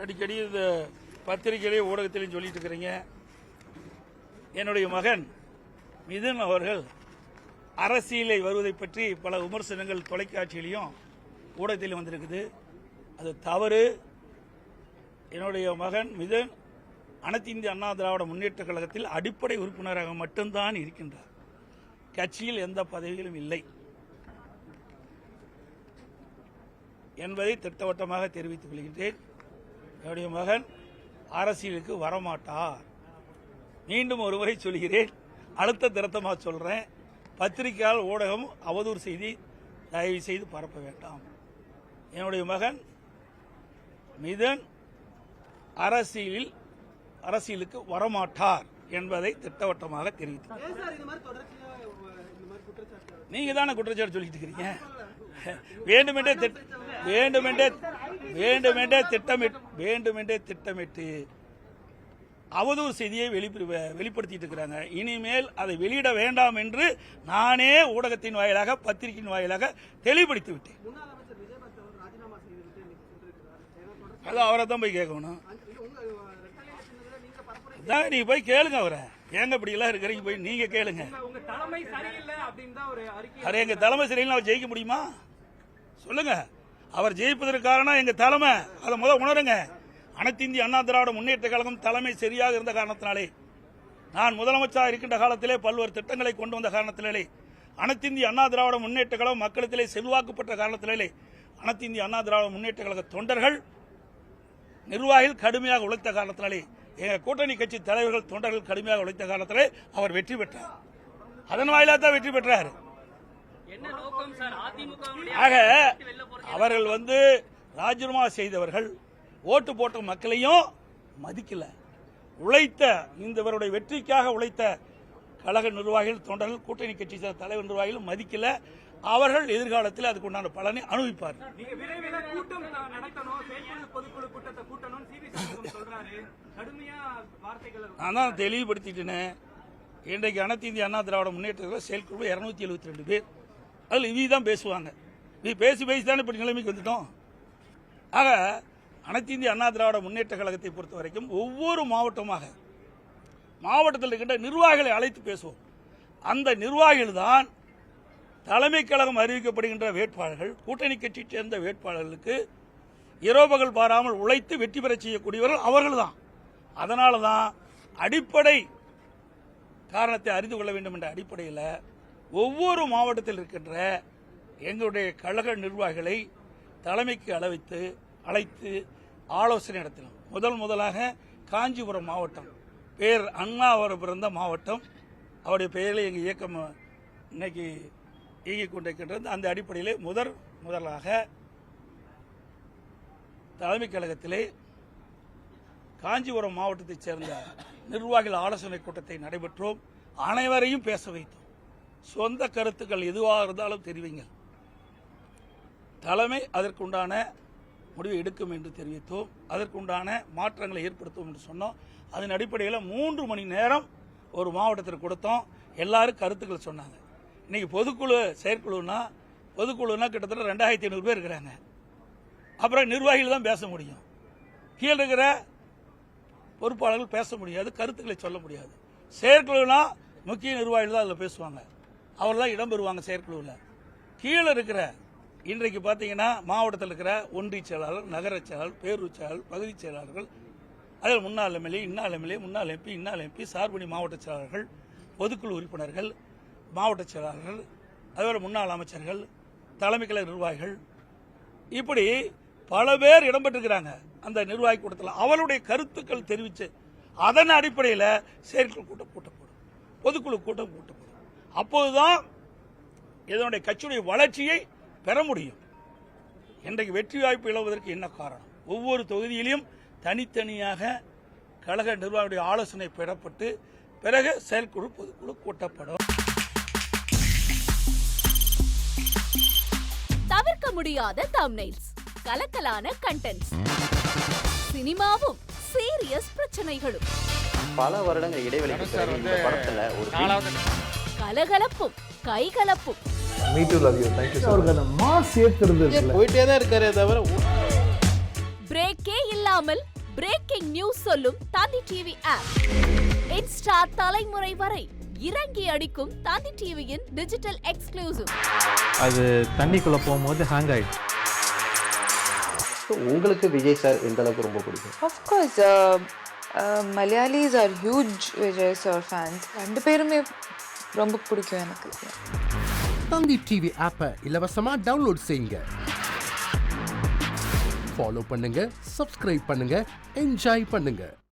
அடிக்கடி இந்த பத்திரிகையிலே ஊடகத்திலையும் சொல்லிட்டு இருக்கிறீங்க. என்னுடைய மகன் மிதுன் அவர்கள் அரசியலை வருவதை பற்றி பல விமர்சனங்கள் தொலைக்காட்சியிலையும் ஊடகத்திலும் வந்திருக்குது. அது தவறு. என்னுடைய மகன் மிதுன் அனைத்து இந்திய அண்ணா திராவிட முன்னேற்ற கழகத்தில் அடிப்படை உறுப்பினராக மட்டும்தான் இருக்கின்றார். கட்சியில் எந்த பதவியிலும் இல்லை என்பதை திட்டவட்டமாக தெரிவித்துக் கொள்கின்றேன். என்னுடைய மகன் அரசியலுக்கு வரமாட்டார். மீண்டும் ஒருமுறை சொல்கிறேன், அழுத்த திருத்தமாக சொல்றேன். பத்திரிகையால் ஊடகம் அவதூறு செய்தி தயவு செய்து பரப்ப வேண்டாம். என்னுடைய மகன் மிதுன் அரசியலுக்கு வரமாட்டார் என்பதை திட்டவட்டமாக தெரிவித்தார். நீங்க தானே குற்றச்சாட்டு சொல்லிட்டு இருக்கிறீங்க. வேண்டுமென்றே திட்டமிட்டு அவதூறு செய்தியை வெளிப்படுத்திட்டு இருக்கிறாங்க. இனிமேல் அதை வெளியிட வேண்டாம் என்று நானே ஊடகத்தின் வாயிலாக பத்திரிகையின் வாயிலாக தெளிவுபடுத்தி விட்டேன். அது அவரை தான் போய் கேட்கணும். நீ போய் கேளுங்க அவரை. ஏங்க இப்படி எல்லாம் இருக்கிறீங்க, போய் நீங்க கேளுங்க. எங்க தலைமை சரியில்லை, அவர் ஜெயிக்க முடியுமா சொல்லுங்க. அவர் ஜெயிப்பதற்கு காரணம் எங்க தலைமை. அதை முதல் உணருங்க. அனைத்து இந்திய அண்ணா திராவிட முன்னேற்ற கழகம் தலைமை சரியாக இருந்த காரணத்தினாலே, நான் முதலமைச்சராக இருக்கின்ற காலத்திலே பல்வேறு திட்டங்களை கொண்டு வந்த காரணத்திலே, அனைத்து இந்திய அண்ணா திராவிட முன்னேற்ற கழகம் மக்களிடத்திலே செல்வாக்குப்பட்ட காரணத்திலே, அனைத்து இந்திய அண்ணா திராவிட முன்னேற்ற கழக தொண்டர்கள் நிர்வாகிகள் கடுமையாக உழைத்த காரணத்தினாலே, எங்க கூட்டணி கட்சி தலைவர்கள் தொண்டர்கள் கடுமையாக உழைத்த காரணத்திலே அவர் வெற்றி பெற்றார். அதன் வாயிலாக தான் வெற்றி பெற்றார். ஆக அவர்கள் ராஜினாமா செய்தவர்கள் ஓட்டு போட்ட மக்களையும் மதிக்கல. உழைத்த இந்தவருடைய வெற்றிக்காக உழைத்த கழக நிர்வாகிகள் தொண்டர்கள் கூட்டணி கட்சி தலைவர் நிர்வாகிகள் மதிக்கல. அவர்கள் எதிர்காலத்தில் அதுக்கு உண்டான பலனை அனுபவிப்பார். நான் தான் தெளிவுபடுத்திட்டேன். இன்றைக்கு அனைத்து இந்திய அண்ணா திராவிட முன்னேற்ற செயற்குழு 272 பேர். அதில் இவி தான் பேசுவாங்க. பேசி தானே இப்படி நிலைமைக்கு வந்துட்டோம். ஆக அனைத்து இந்திய அண்ணா திராவிட முன்னேற்ற கழகத்தை பொறுத்த வரைக்கும் ஒவ்வொரு மாவட்டத்தில் இருக்கின்ற நிர்வாகிகளை அழைத்து பேசுவோம். அந்த நிர்வாகிகள் தான் தலைமை கழகம் அறிவிக்கப்படுகின்ற வேட்பாளர்கள், கூட்டணி கட்சியை சேர்ந்த வேட்பாளர்களுக்கு இரவுபகல் பாராமல் உழைத்து வெற்றி பெற செய்யக்கூடியவர்கள் அவர்கள் தான். அதனால தான் அடிப்படை காரணத்தை அறிந்து கொள்ள வேண்டும் என்ற அடிப்படையில் ஒவ்வொரு மாவட்டத்தில் இருக்கின்ற எங்களுடைய கழக நிர்வாகிகளை தலைமைக்கு அழைத்து ஆலோசனை நடத்தினோம். முதலாக காஞ்சிபுரம் மாவட்டம், பேர் அண்ணா அவர் பிறந்த மாவட்டம், அவருடைய பெயரில் எங்கள் இயக்கம் இன்னைக்கு இயங்கிக் கொண்டிருக்கின்றது. அந்த அடிப்படையிலே முதலாக தலைமை கழகத்திலே காஞ்சிபுரம் மாவட்டத்தைச் சேர்ந்த நிர்வாகிகள் ஆலோசனை கூட்டத்தை நடைபெற்றோம். அனைவரையும் பேச வைத்தோம். சொந்த கருத்துக்கள் எதுவாக இருந்தாலும் தெரிவிங்க, தலைமை அதற்குண்டான முடிவை எடுக்கும் என்று தெரிவித்தோம். அதற்குண்டான மாற்றங்களை ஏற்படுத்தும் என்று சொன்னோம். அதன் அடிப்படையில் 3 மணி நேரம் ஒரு மாவட்டத்திற்கு கொடுத்தோம். எல்லாரும் கருத்துக்கள் சொன்னாங்க. இன்னைக்கு செயற்குழுனா கிட்டத்தட்ட 2500 பேர் இருக்கிறாங்க. அப்புறம் நிர்வாகிகள் தான் பேச முடியும். கீழே இருக்கிற பொறுப்பாளர்கள் பேச முடியாது, கருத்துக்களை சொல்ல முடியாது. செயற்குழுனா முக்கிய நிர்வாகிகள் தான் அதில் பேசுவாங்க. அவர் தான் இடம்பெறுவாங்க செயற்குழுவில். கீழே இருக்கிற இன்றைக்கு பார்த்தீங்கன்னா மாவட்டத்தில் இருக்கிற ஒன்றிய செயலாளர், நகர செயலாளர், பேரூர் செயலாளர், பகுதி செயலாளர்கள், அதில் முன்னாள் எம்எல்ஏ, இன்னாள் எம்எல்ஏ, முன்னாள் எம்பி, சார்பணி மாவட்ட செயலாளர்கள், பொதுக்குழு உறுப்பினர்கள், மாவட்ட செயலாளர்கள், அதுபோல முன்னாள் அமைச்சர்கள், தலைமை கழக நிர்வாகிகள், இப்படி பல பேர் இடம்பெற்றிருக்கிறாங்க. அந்த நிர்வாகி கூட்டத்தில் அவருடைய கருத்துக்கள் தெரிவித்து அதன் அடிப்படையில் செயற்குழு கூட்டம் கூட்டப்படும், பொதுக்குழு கூட்டம் கூட்டப்படும். அப்போதுதான் இதனுடைய கட்சியுடைய வளர்ச்சியை பெற முடியும். இன்றைக்கு வெற்றி வாய்ப்பு இழவதற்கு என்ன காரணம்? ஒவ்வொரு தொகுதியிலும் தனித்தனியாக கழக நிர்வாகியுடைய ஆலோசனை பெறப்பட்டு பிறகு செயற்குழு பொதுக்குழு கூட்டப்படும். தவிர்க்க முடியாத தம்ப்நெயில்ஸ், கலக்கலான கண்டென்ட்ஸ், சினிமாவும் சீரியஸ் பிரச்சனைகளும், பல வருடங்கள் இடைவெளிக்கு பிறகு இந்த படத்துல ஒரு கலகலப்பும் கைகலப்பும். Me too, love you. Thank you so much. அவருக்கு அந்த மாஸ் ஏத்துறது போயிட்டே தான் இருக்காரே தவிர பிரேக்கே இல்லாம விடாமல் பிரேக்கிங் நியூஸ் சொல்லும் தந்தி டிவி ஆப். இன்ஸ்டா தலைமுறை வரை இறங்கி அடிக்கும் தந்தி டிவியின் டிஜிட்டல் எக்ஸ்க்ளூசிவ். அது தண்ணிக்குள்ள போகும்போது ஹேங் ஆயிடுச்சு. உங்களுக்கு விஜய் சார் எந்த அளவுக்கு ரொம்ப பிடிக்கும்? Of course, Malayalis are huge Vijay sir fans. ரெண்டு பேருமே ரொம்ப பிடிக்கும் எனக்கு. தந்தி டிவி ஆப்பை இலவசமா டவுன்லோட் செய்யுங்க. ஃபாலோ பண்ணுங்க, சப்ஸ்கிரைப் பண்ணுங்க, என்ஜாய் பண்ணுங்க.